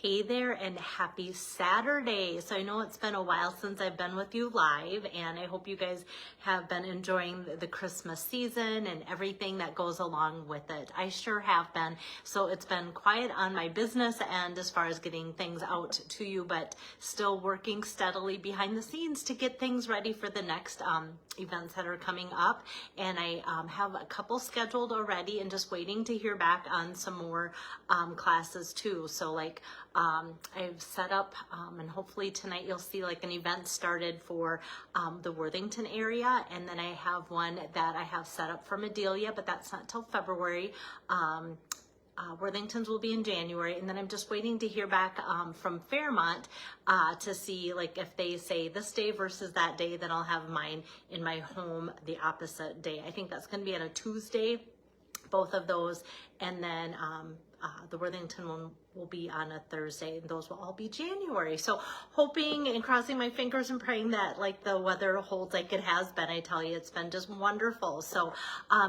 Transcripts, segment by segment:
Hey there and happy Saturday. So I know it's been a while since I've been with you live, and I hope you guys have been enjoying the Christmas season and everything that goes along with it. I sure have been. So it's been quiet on my business end as far as getting things out to you, but still working steadily behind the scenes to get things ready for the next events that are coming up. And I have a couple scheduled already and just waiting to hear back on some more classes too. So like I've set up and hopefully tonight you'll see like an event started for the Worthington area, and then I have one that I have set up for Medelia, but that's not till February. Worthington's will be in January, and then I'm just waiting to hear back from Fairmont to see like if they say this day versus that day, then I'll have mine in my home the opposite day. I think that's going to be on a Tuesday, both of those, and then the Worthington one will be on a Thursday, and those will all be January. So hoping and crossing my fingers and praying that like the weather holds like it has been. I tell you, it's been just wonderful. So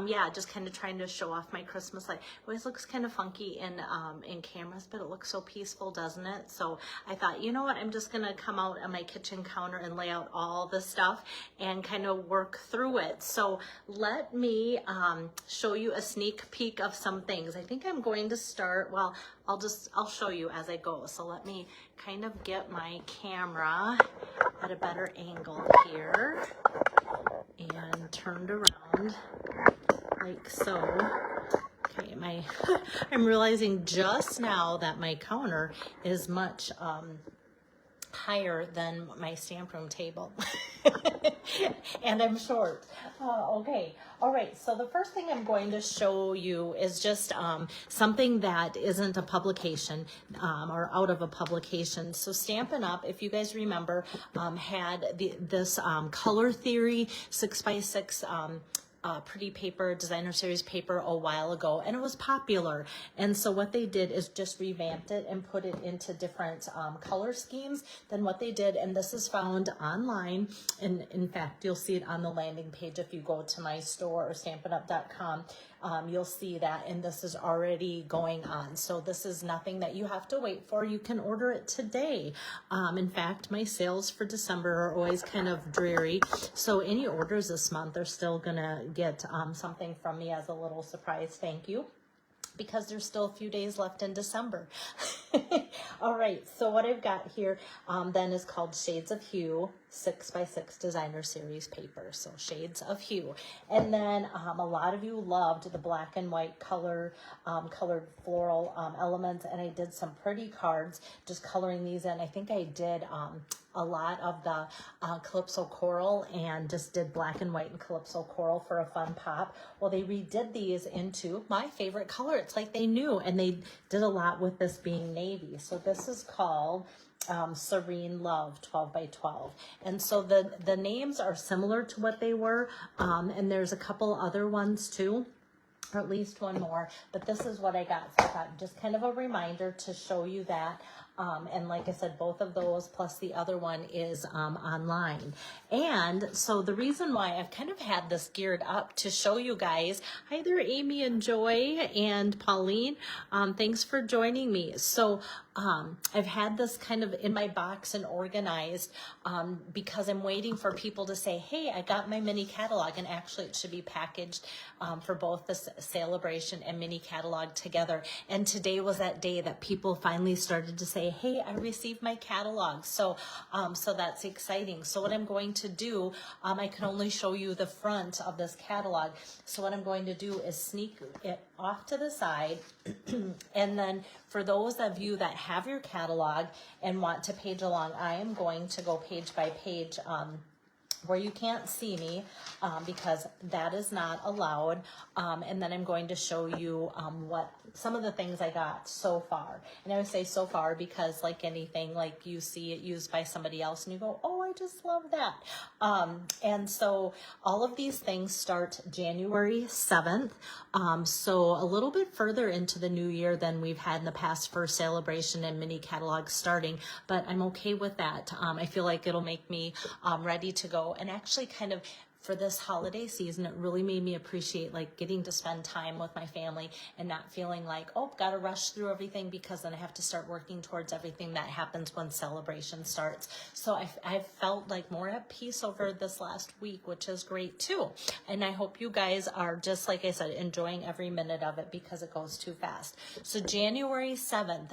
yeah, just kind of trying to show off my Christmas light. It always looks kind of funky in cameras, but it looks so peaceful, doesn't it? So I thought, you know what, I'm just gonna come out on my kitchen counter and lay out all the stuff and kind of work through it. So let me show you a sneak peek of some things. I think I'm going to start, well, I'll show you as I go. So let me kind of get my camera at a better angle here and turned around like so. Okay, I'm realizing just now that my counter is much higher than my stamp room table. And I'm short. Okay. All right. So the first thing I'm going to show you is just something that isn't a publication or out of a publication. So Stampin' Up!, if you guys remember, had this Color Theory 6x6 pretty paper, designer series paper a while ago, and it was popular. And so what they did is just revamped it and put it into different color schemes than what they did. And this is found online. And in fact, you'll see it on the landing page if you go to my store or stampinup.com. You'll see that, and this is already going on. So this is nothing that you have to wait for. You can order it today. In fact, my sales for December are always kind of dreary. So any orders this month are still gonna get something from me as a little surprise thank you, because there's still a few days left in December. All right, so what I've got here then is called Shades of Hue 6x6 designer series paper. So Shades of Hue. And then a lot of you loved the black and white colored floral elements, and I did some pretty cards just coloring these in. I think I did a lot of the Calypso Coral and just did black and white and Calypso Coral for a fun pop. Well, they redid these into my favorite color. It's like they knew, and they did a lot with this being navy. So this is called Serene Love 12x12. And so the names are similar to what they were, and there's a couple other ones too, or at least one more, but this is what I got. So I thought just kind of a reminder to show you that. And like I said, both of those plus the other one is online. And so the reason why I've kind of had this geared up to show you guys, hi there, Amy and Joy and Pauline. Thanks for joining me. So I've had this kind of in my box and organized because I'm waiting for people to say, hey, I got my mini catalog, and actually it should be packaged for both the Sale-a-bration and mini catalog together. And today was that day that people finally started to say, hey, I received my catalog. So so that's exciting. So what I'm going to do, I can only show you the front of this catalog. So what I'm going to do is sneak it off to the side. And then for those of you that have your catalog and want to page along, I am going to go page by page where you can't see me because that is not allowed. And then I'm going to show you what some of the things I got so far. And I would say so far because like anything, like you see it used by somebody else and you go, oh, I just love that. And so all of these things start January 7th. So a little bit further into the new year than we've had in the past for Sale-a-bration and mini catalogs starting, but I'm okay with that. I feel like it'll make me ready to go and actually kind of for this holiday season, it really made me appreciate like getting to spend time with my family and not feeling like, oh, gotta rush through everything because then I have to start working towards everything that happens when celebration starts. So I've felt like more at peace over this last week, which is great too. And I hope you guys are, just like I said, enjoying every minute of it because it goes too fast. So January 7th,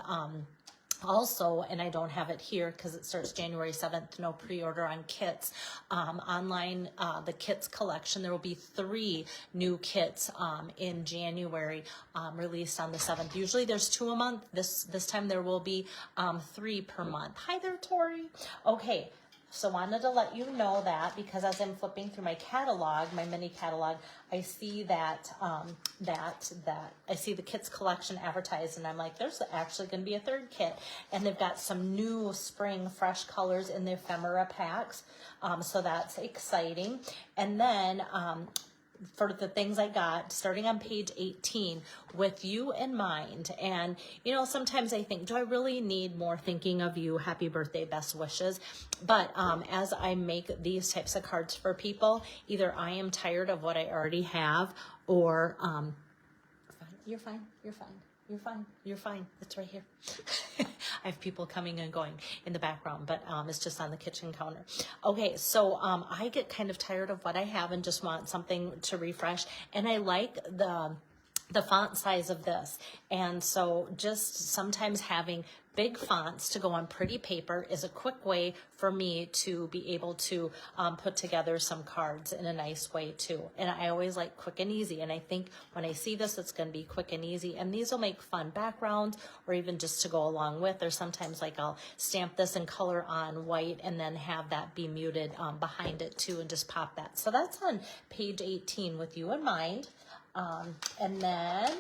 also, and I don't have it here because it starts January 7th, no pre-order on kits. Online, the kits collection, there will be 3 new kits in January released on the 7th. Usually there's 2 a month. This time there will be 3 per month. Hi there, Tori. Okay. So wanted to let you know that because as I'm flipping through my catalog, my mini catalog, I see that I see the kits collection advertised, and I'm like, there's actually going to be a 3rd kit, and they've got some new spring fresh colors in the ephemera packs, so that's exciting. And then for the things I got, starting on page 18, with you in mind. And, you know, sometimes I think, do I really need more thinking of you, happy birthday, best wishes? But as I make these types of cards for people, either I am tired of what I already have, or you're fine, you're fine. You're fine. You're fine. It's right here. I have people coming and going in the background, but it's just on the kitchen counter. Okay, so I get kind of tired of what I have and just want something to refresh. And I like the font size of this. And so just sometimes having big fonts to go on pretty paper is a quick way for me to be able to put together some cards in a nice way too. And I always like quick and easy. And I think when I see this, it's going to be quick and easy. And these will make fun backgrounds, or even just to go along with. Or sometimes like I'll stamp this in color on white and then have that be muted behind it too, and just pop that. So that's on page 18 with you in mind. And then,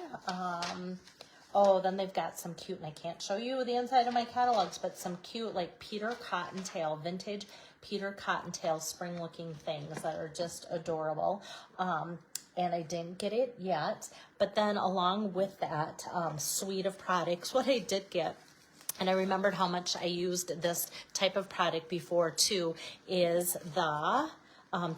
oh, then they've got some cute, and I can't show you the inside of my catalogs, but some cute like Peter Cottontail, vintage Peter Cottontail spring looking things that are just adorable. And I didn't get it yet, but then along with that suite of products, what I did get, and I remembered how much I used this type of product before too, is the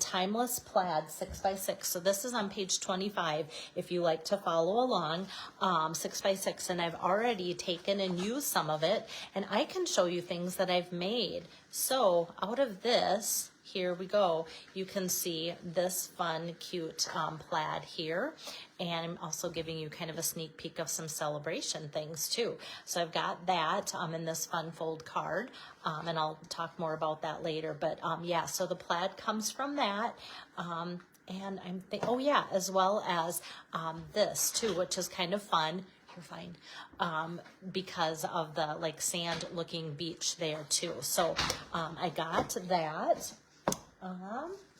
Timeless Plaid 6x6. So this is on page 25 if you like to follow along, 6x6, and I've already taken and used some of it, and I can show you things that I've made. So out of this, here we go. You can see this fun, cute plaid here. And I'm also giving you kind of a sneak peek of some celebration things too. So I've got that in this fun fold card. And I'll talk more about that later. But yeah, so the plaid comes from that. And I'm thinking, oh yeah, as well as this too, which is kind of fun. You're fine. Because of the like sand looking beach there too. So I got that.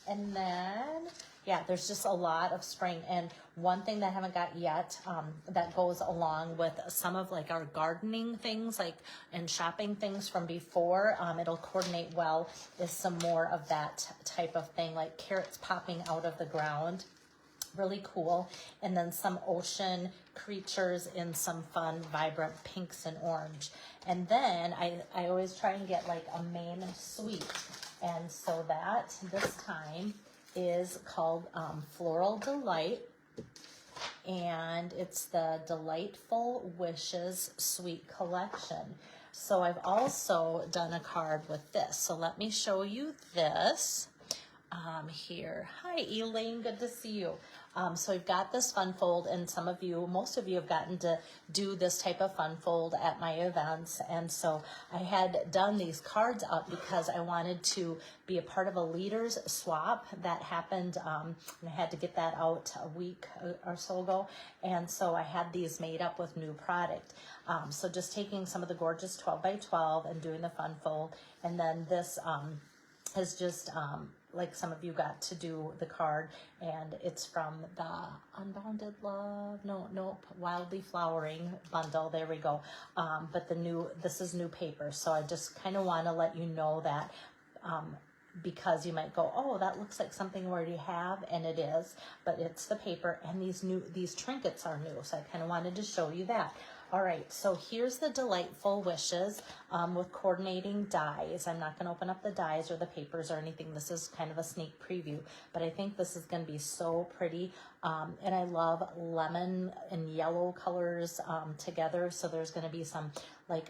And then, yeah, there's just a lot of spring. And one thing that I haven't got yet that goes along with some of like our gardening things, like and shopping things from before, it'll coordinate well, is some more of that type of thing, like carrots popping out of the ground. Really cool. And then some ocean creatures in some fun, vibrant pinks and orange. And then I always try and get like a main suite. And so that this time is called Floral Delight. And it's the Delightful Wishes Suite Collection. So I've also done a card with this. So let me show you this here. Hi, Elaine. Good to see you. So we've got this fun fold, and most of you have gotten to do this type of fun fold at my events. And so I had done these cards up because I wanted to be a part of a leaders swap that happened. And I had to get that out a week or so ago. And so I had these made up with new product. So just taking some of the gorgeous 12 by 12 and doing the fun fold. And then this is just like some of you got to do the card, and it's from the Unbounded Love, nope, Wildly Flowering bundle. There we go. But this is new paper. So I just kind of want to let you know that because you might go, oh, that looks like something we already have, and it is, but it's the paper, and these trinkets are new. So I kind of wanted to show you that. All right, so here's the Delightful Wishes with coordinating dies. I'm not going to open up the dies or the papers or anything. This is kind of a sneak preview, but I think this is going to be so pretty. And I love lemon and yellow colors together. So there's going to be some like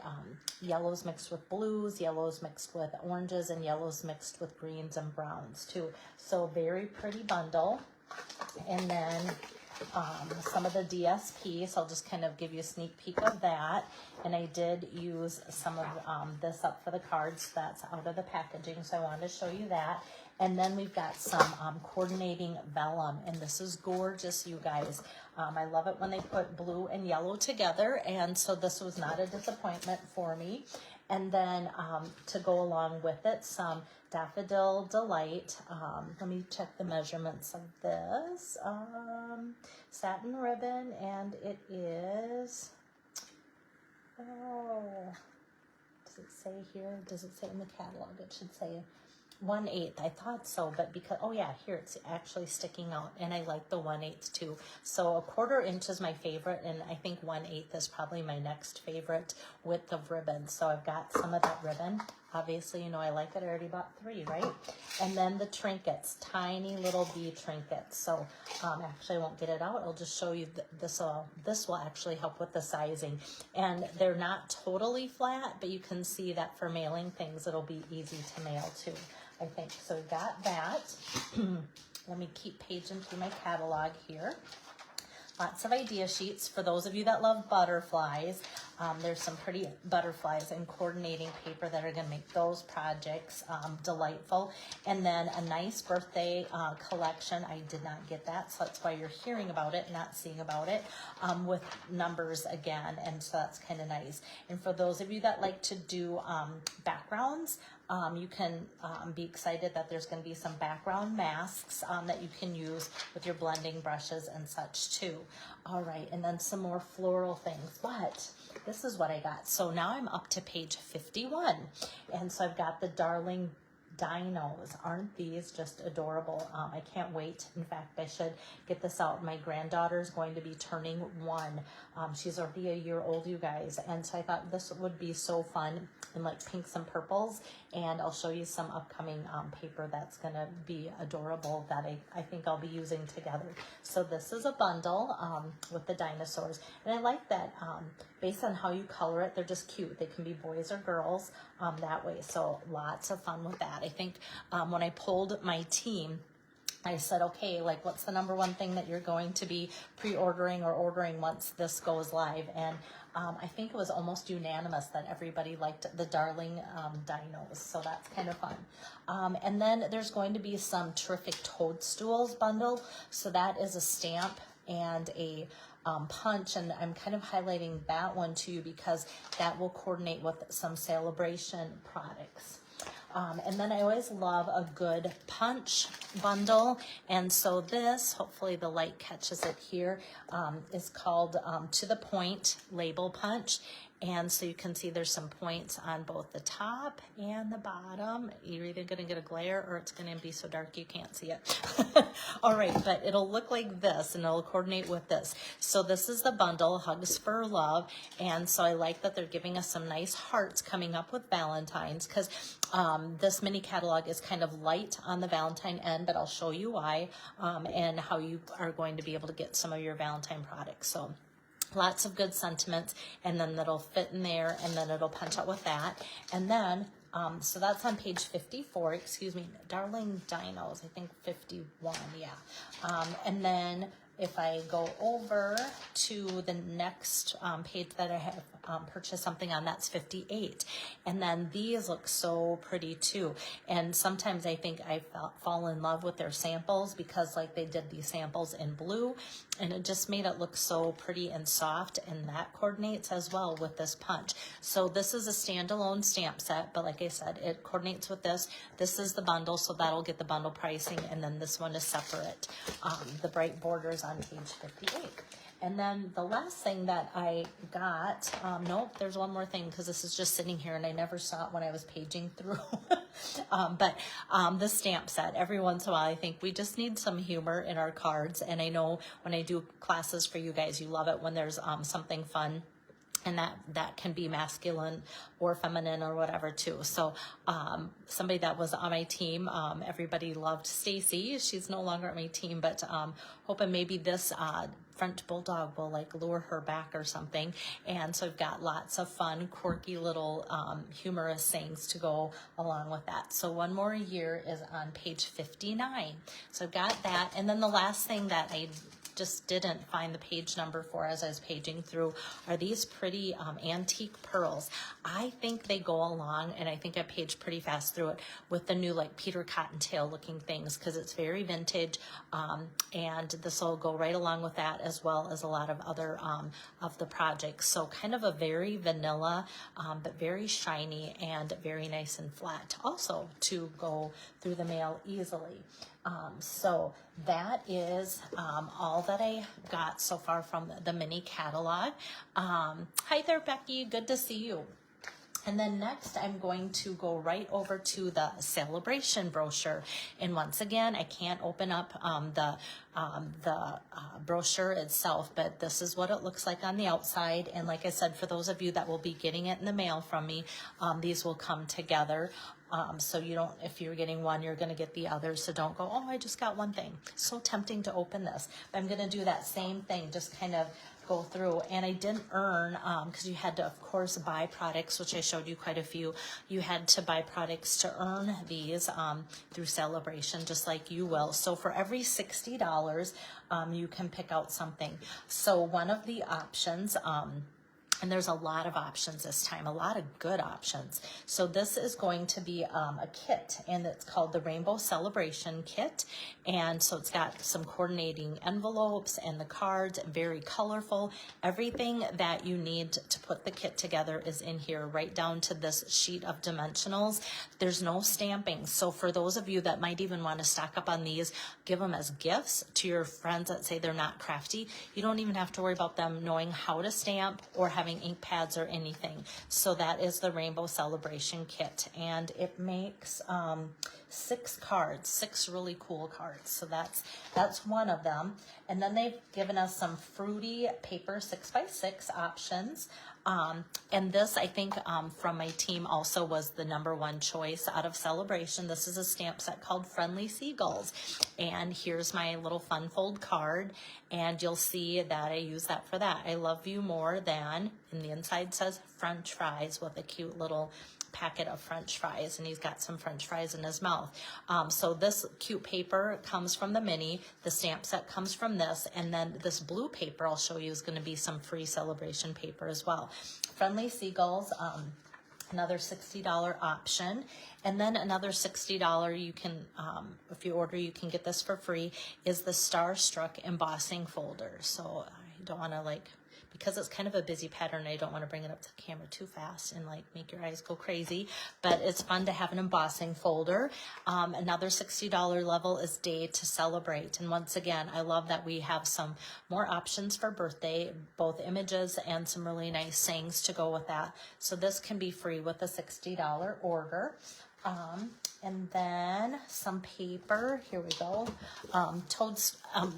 yellows mixed with blues, yellows mixed with oranges, and yellows mixed with greens and browns too. So very pretty bundle. And then some of the DSP, so I'll just kind of give you a sneak peek of that. And I did use some of this up for the cards. That's out of the packaging, so I wanted to show you that. And then we've got some coordinating vellum, and this is gorgeous, you guys. I love it when they put blue and yellow together, and so this was not a disappointment for me. And then to go along with it, some Daffodil Delight. Let me check the measurements of this. Satin ribbon, and it is, oh, does it say here? Does it say in the catalog? It should say 1/8. I thought so, but because, oh yeah, here it's actually sticking out, and I like the 1/8 too. So 1/4 inch is my favorite, and I think 1/8 is probably my next favorite width of ribbon. So I've got some of that ribbon. Obviously, you know I like it. I already bought 3, right? And then the trinkets, tiny little bee trinkets. So actually, I won't get it out. I'll just show you this will actually help with the sizing. And they're not totally flat, but you can see that for mailing things, it'll be easy to mail too, I think. So we got that. Let me keep paging through my catalog here. Lots of idea sheets for those of you that love butterflies. There's some pretty butterflies and coordinating paper that are going to make those projects delightful. And then a nice birthday collection. I did not get that, so that's why you're hearing about it, not seeing about it, with numbers again. And so that's kind of nice. And for those of you that like to do backgrounds, you can be excited that there's going to be some background masks that you can use with your blending brushes and such too. All right, and then some more floral things, but this is what I got. So now I'm up to page 51, and so I've got the Darling Dinos. Aren't these just adorable? I can't wait. In fact, I should get this out. My granddaughter's going to be turning 1. She's already a year old, you guys, and so I thought this would be so fun in like pinks and purples, and I'll show you some upcoming paper that's gonna be adorable that I think I'll be using together. So this is a bundle with the dinosaurs, and I like that based on how you color it, they're just cute. They can be boys or girls that way, so lots of fun with that. I think when I polled my team, I said, okay, like what's the #1 thing that you're going to be pre-ordering or ordering once this goes live? And I think it was almost unanimous that everybody liked the Darling Dinos, so that's kind of fun. And then there's going to be some terrific toadstools bundle. So that is a stamp and a punch, and I'm kind of highlighting that one too because that will coordinate with some Sale-a-bration products. And then I always love a good punch bundle, and so this, hopefully the light catches it here, is called To the Point Label Punch. And so you can see there's some points on both the top and the bottom. You're either going to get a glare or it's going to be so dark you can't see it. All right, but it'll look like this and it'll coordinate with this. So this is the bundle, Hugs for Love. And so I like that they're giving us some nice hearts coming up with Valentine's, because this mini catalog is kind of light on the Valentine end, but I'll show you why and how you are going to be able to get some of your Valentine products. So lots of good sentiments, and then that'll fit in there, and then it'll punch out with that. And then, so that's on page 54, excuse me, Darling Dinos, I think 51, yeah. And then if I go over to the next page that I have purchased something on, that's 58. And then these look so pretty too. And sometimes I think I fall in love with their samples because like they did these samples in blue, and it just made it look so pretty and soft, and that coordinates as well with this punch. So this is a standalone stamp set, but like I said, it coordinates with this. This is the bundle, so that'll get the bundle pricing, and then this one is separate. The bright borders on page 58. And then the last thing that I got, nope, there's one more thing because this is just sitting here and I never saw it when I was paging through. But the stamp set, every once in a while, I think we just need some humor in our cards. And I know when I do classes for you guys, you love it when there's something fun and that can be masculine or feminine or whatever too. So somebody that was on my team, everybody loved Stacy. She's no longer on my team, but hoping maybe this French bulldog will like lure her back or something. And so I've got lots of fun, quirky little humorous sayings to go along with that. So one more year is on page 59. So I've got that. And then the last thing that I just didn't find the page number for as I was paging through are these pretty antique pearls. I think they go along, and I think I paged pretty fast through it, with the new like Peter Cottontail looking things, because it's very vintage, and this will go right along with that, as well as a lot of other of the projects. So kind of a very vanilla, but very shiny and very nice and flat, also to go through the mail easily. So that is all that I got so far from the mini catalog. Hi there, Becky. Good to see you. And then next, I'm going to go right over to the Sale-a-bration brochure. And once again, I can't open up the brochure itself, but this is what it looks like on the outside. And like I said, for those of you that will be getting it in the mail from me, these will come together. So you don't, if you're getting one, you're going to get the other. So don't go, oh, I just got one thing. So tempting to open this. But I'm going to do that same thing, just kind of go through. And I didn't earn, because you had to, of course, buy products, which I showed you quite a few. You had to buy products to earn these through Sale-a-bration, just like you will. So for every $60, you can pick out something. So one of the options, and there's a lot of options this time, a lot of good options. So this is going to be a kit, and it's called the Rainbow Sale-a-bration Kit. And so it's got some coordinating envelopes and the cards, very colorful. Everything that you need to put the kit together is in here, right down to this sheet of dimensionals. There's no stamping. So for those of you that might even want to stock up on these, give them as gifts to your friends that say they're not crafty. You don't even have to worry about them knowing how to stamp or having ink pads or anything. So that is the Rainbow Sale-a-bration Kit, and it makes 6 cards, 6 really cool cards. So that's one of them. And then they've given us some fruity paper 6x6 options. And this, I think, from my team also was the #1 choice out of Sale-a-bration. This is a stamp set called Friendly Seagulls. And here's my little fun fold card. And you'll see that I use that for that. I love you more than, and the inside says French fries with a cute little packet of French fries, and he's got some French fries in his mouth. So this cute paper comes from the mini, the stamp set comes from this, and then this blue paper I'll show you is going to be some free Sale-a-bration paper as well. Friendly Seagulls, another $60 option, and then another $60 you can, if you order, you can get this for free, is the Starstruck embossing folder. So I don't want to because it's kind of a busy pattern, I don't want to bring it up to the camera too fast and make your eyes go crazy, but it's fun to have an embossing folder. Another $60 level is Day to Celebrate. And once again, I love that we have some more options for birthday, both images and some really nice sayings to go with that. So this can be free with a $60 order. And then some paper, here we go.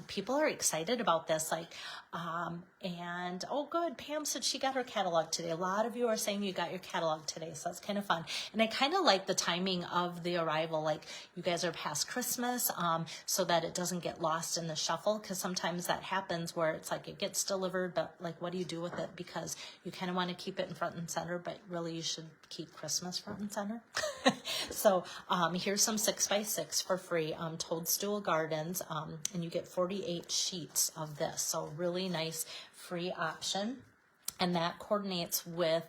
People are excited about this, and oh good, Pam said she got her catalog today. A lot of you are saying you got your catalog today, so that's kind of fun. And I kind of like the timing of the arrival, you guys are past Christmas, so that it doesn't get lost in the shuffle, because sometimes that happens where it's it gets delivered, but what do you do with it? Because you kind of want to keep it in front and center, but really you should keep Christmas front and center. So here's some 6x6 for free, Toadstool Gardens, and you get 48 sheets of this. So really nice free option. And that coordinates with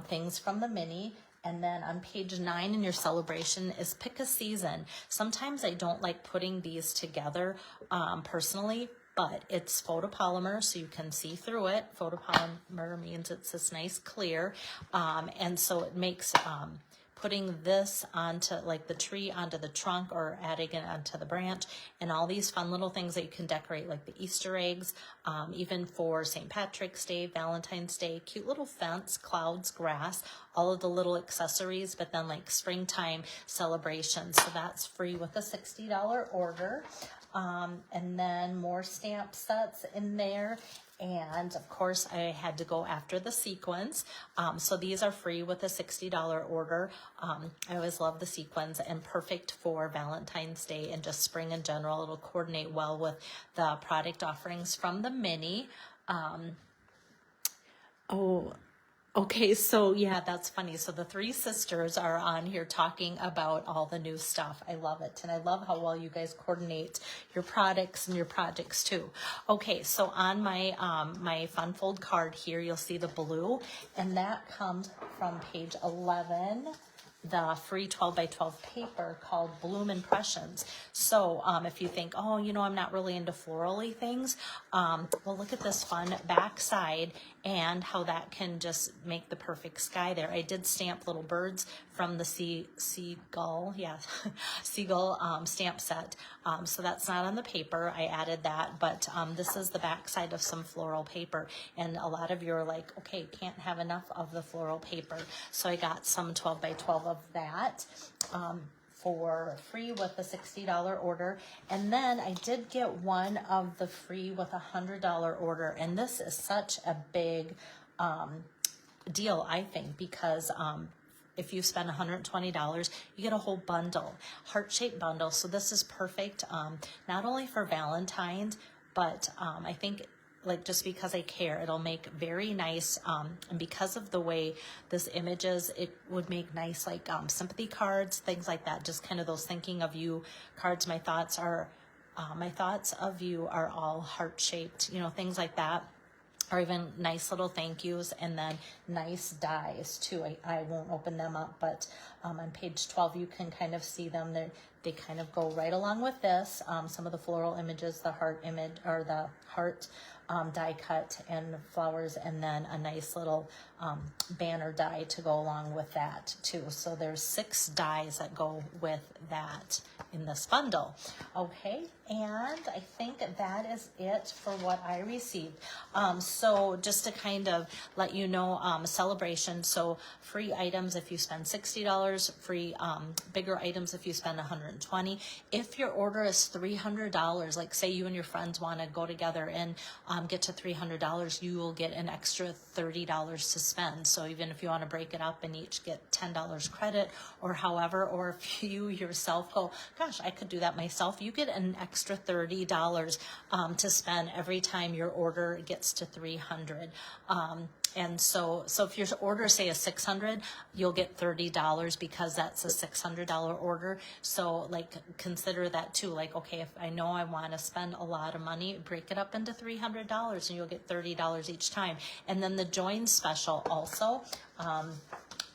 things from the mini. And then on page 9 in your Sale-a-bration is Pick a Season. Sometimes I don't like putting these together personally, but it's photopolymer, so you can see through it. Photopolymer means it's this nice clear, and so it makes putting this onto the tree, onto the trunk, or adding it onto the branch, and all these fun little things that you can decorate, like the Easter eggs, even for St. Patrick's Day, Valentine's Day, cute little fence, clouds, grass, all of the little accessories, but then springtime celebrations. So that's free with a $60 order. And then more stamp sets in there. And of course, I had to go after the sequins. So these are free with a $60 order. I always love the sequins and perfect for Valentine's Day and just spring in general. It'll coordinate well with the product offerings from the mini. Okay, so yeah, that's funny. So the three sisters are on here talking about all the new stuff. I love it. And I love how well you guys coordinate your products and your projects too. Okay, so on my my Fun Fold card here, you'll see the blue, and that comes from page 11, the free 12 by 12 paper called Bloom Impressions. So if you think, oh, you know, I'm not really into florally things, well, look at this fun back side and how that can just make the perfect sky there. I did stamp little birds from the seagull stamp set. So that's not on the paper. I added that, but this is the back side of some floral paper. And a lot of you are like, okay, can't have enough of the floral paper. So I got some 12 by 12 of that. For free with a $60 order. And then I did get one of the free with a $100 order. And this is such a big deal, I think, because if you spend $120, you get a whole bundle, heart-shaped bundle. So this is perfect, not only for Valentine's, but I think, like, just because I care, it'll make very nice, and because of the way this image is, it would make nice, like, sympathy cards, things like that, just kind of those thinking of you cards. My thoughts of you are all heart-shaped, you know, things like that, or even nice little thank yous, and then nice dies too. I won't open them up, but on page 12, you can kind of see them. They kind of go right along with this. Some of the floral images, the heart image, or the heart die cut and flowers, and then a nice little banner die to go along with that too. So there's 6 dies that go with that in this bundle. Okay, and I think that is it for what I received. So just to kind of let you know, Sale-a-bration, so free items if you spend $60, free bigger items if you spend $120. If your order is $300, like say you and your friends want to go together and get to $300, you will get an extra $30 to spend. So even if you want to break it up and each get $10 credit or however, or if you yourself go, gosh, I could do that myself, you get an extra $30 to spend every time your order gets to 300. And so if your order, say, is $600, you'll get $30 because that's a $600 order. So, like, consider that too. Like, okay, if I know I want to spend a lot of money, break it up into $300 and you'll get $30 each time. And then the join special also,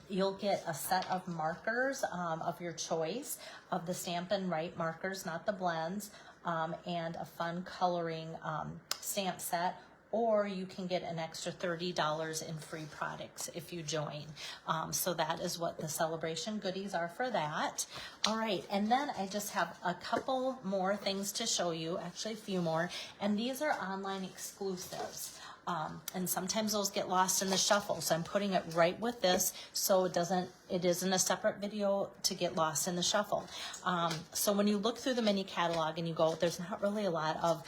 you'll get a set of markers of your choice, of the Stampin' Write markers, not the blends, and a fun coloring stamp set. Or you can get an extra $30 in free products if you join. So that is what the Sale-a-bration goodies are for that. All right, and then I just have a couple more things to show you, actually a few more, and these are online exclusives. And sometimes those get lost in the shuffle, so I'm putting it right with this so it isn't a separate video to get lost in the shuffle. So when you look through the mini catalog and you go, there's not really a lot of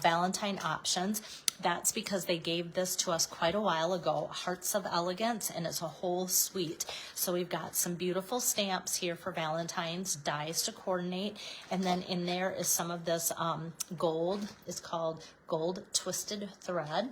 Valentine options. That's because they gave this to us quite a while ago, Hearts of Elegance, and it's a whole suite. So we've got some beautiful stamps here for Valentine's, dies to coordinate, and then in there is some of this gold. It's called Gold Twisted Thread.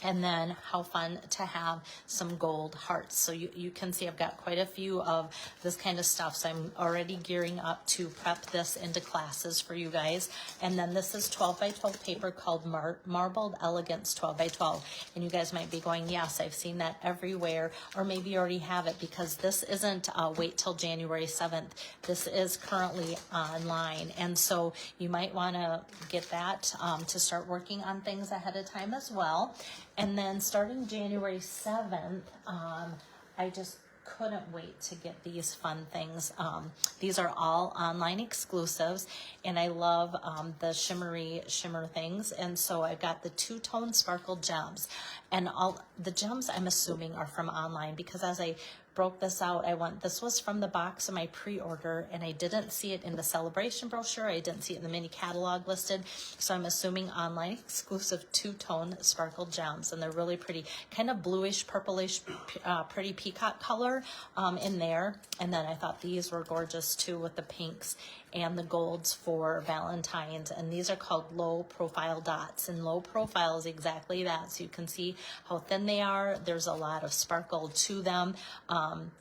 And then how fun to have some gold hearts. So you can see I've got quite a few of this kind of stuff. So I'm already gearing up to prep this into classes for you guys. And then this is 12 by 12 paper called Marbled Elegance 12 by 12. And you guys might be going, yes, I've seen that everywhere. Or maybe you already have it, because this isn't wait till January 7th. This is currently online. And so you might want to get that to start working on things ahead of time as well. And then starting January 7th, I just couldn't wait to get these fun things. These are all online exclusives, and I love the shimmer things. And so I've got the two-tone sparkle gems, and all the gems I'm assuming are from online, because as I broke this out. This was from the box of my pre-order, and I didn't see it in the Sale-a-bration brochure. I didn't see it in the mini catalog listed. So I'm assuming online exclusive two-tone sparkle gems, and they're really pretty, kind of bluish, purplish, pretty peacock color in there. And then I thought these were gorgeous too with the pinks and the golds for Valentine's. And these are called low profile dots, and low profile is exactly that. So you can see how thin they are. There's a lot of sparkle to them.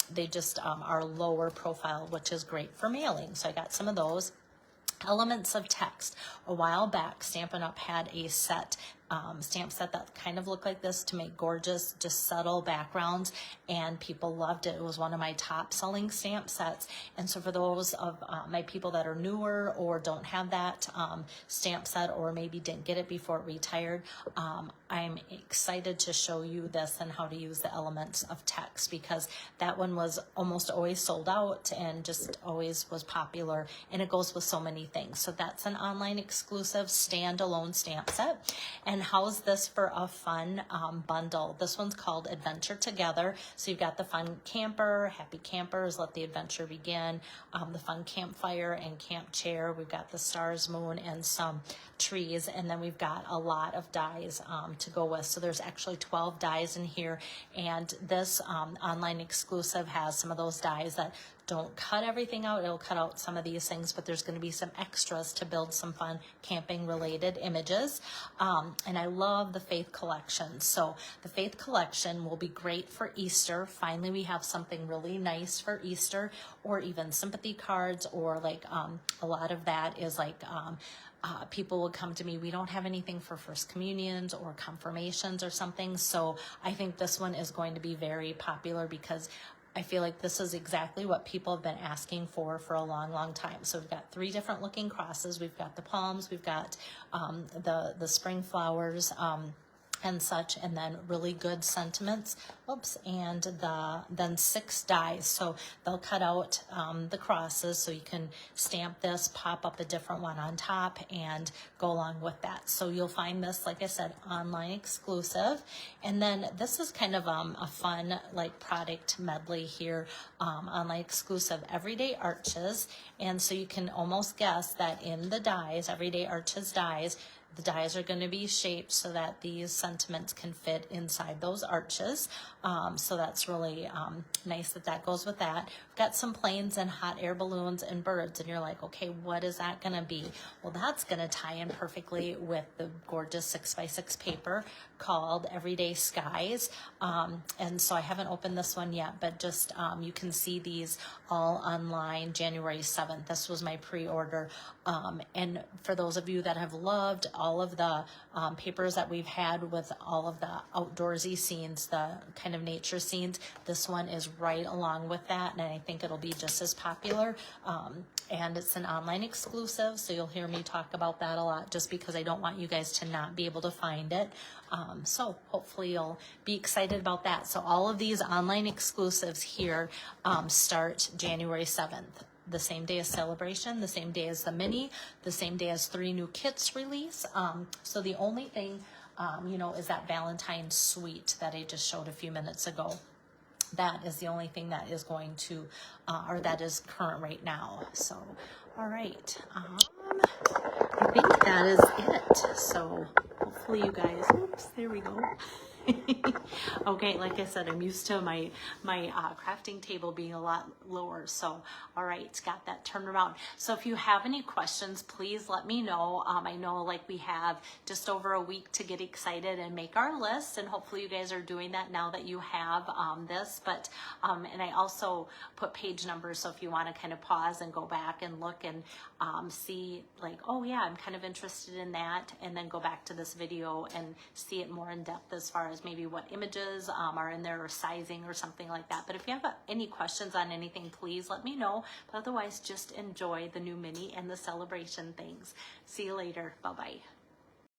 They just are lower profile, which is great for mailing. So I got some of those. Elements of text. A while back, Stampin' Up! Had a set, stamp set that kind of looked like this to make gorgeous, just subtle backgrounds, and people loved it. It was one of my top selling stamp sets. And so for those of my people that are newer or don't have that stamp set, or maybe didn't get it before it retired, I'm excited to show you this and how to use the elements of text, because that one was almost always sold out and just always was popular, and it goes with so many things. So that's an online exclusive standalone stamp set. And how's this for a fun bundle? This one's called Adventure Together. So you've got the fun camper, happy campers, let the adventure begin, the fun campfire and camp chair. We've got the stars, moon, and some trees, and then we've got a lot of dies to go with. So there's actually 12 dies in here, and this online exclusive has some of those dies that don't cut everything out. It'll cut out some of these things, but there's going to be some extras to build some fun camping related images. And I love the Faith collection. So the Faith collection will be great for Easter. Finally, we have something really nice for Easter, or even sympathy cards, or like a lot of that is like people will come to me, we don't have anything for first communions or confirmations or something. So I think this one is going to be very popular, because I feel like this is exactly what people have been asking for a long, long time. So we've got 3 different looking crosses. We've got the palms, we've got the spring flowers, and such, and then really good sentiments. Oops, and then 6 dies. So they'll cut out the crosses, so you can stamp this, pop up a different one on top, and go along with that. So you'll find this, like I said, online exclusive. And then this is kind of a fun like product medley here, online exclusive, Everyday Arches. And so you can almost guess that in the dies, Everyday Arches dies, the dies are going to be shaped so that these sentiments can fit inside those arches. So that's really nice that goes with that. We've got some planes and hot air balloons and birds, and you're like, okay, what is that going to be? Well, that's going to tie in perfectly with the gorgeous 6x6 paper called Everyday Skies. And so I haven't opened this one yet, but just you can see these all online January 7th. This was my pre-order. And for those of you that have loved all of the papers that we've had with all of the outdoorsy scenes, the kind of nature scenes, this one is right along with that, and I think it'll be just as popular. And it's an online exclusive, so you'll hear me talk about that a lot, just because I don't want you guys to not be able to find it. So hopefully you'll be excited about that. So all of these online exclusives here start January 7th. The same day as Sale-a-bration, the same day as the mini, the same day as 3 new kits release. So the only thing, is that Valentine's suite that I just showed a few minutes ago. That is the only thing that is going to, or that is current right now. So, all right. I think that is it. So hopefully you guys, oops, there we go. Okay, like I said, I'm used to my crafting table being a lot lower. So, all right, got that turned around. So if you have any questions, please let me know. I know like we have just over a week to get excited and make our list, and hopefully you guys are doing that now that you have this. But and I also put page numbers, so if you want to kind of pause and go back and look and see like, oh yeah, I'm kind of interested in that, and then go back to this video and see it more in depth as far as maybe what images are in there, or sizing or something like that. But if you have any questions on anything, please let me know. But otherwise, just enjoy the new mini and the Sale-a-bration things. See you later. Bye-bye.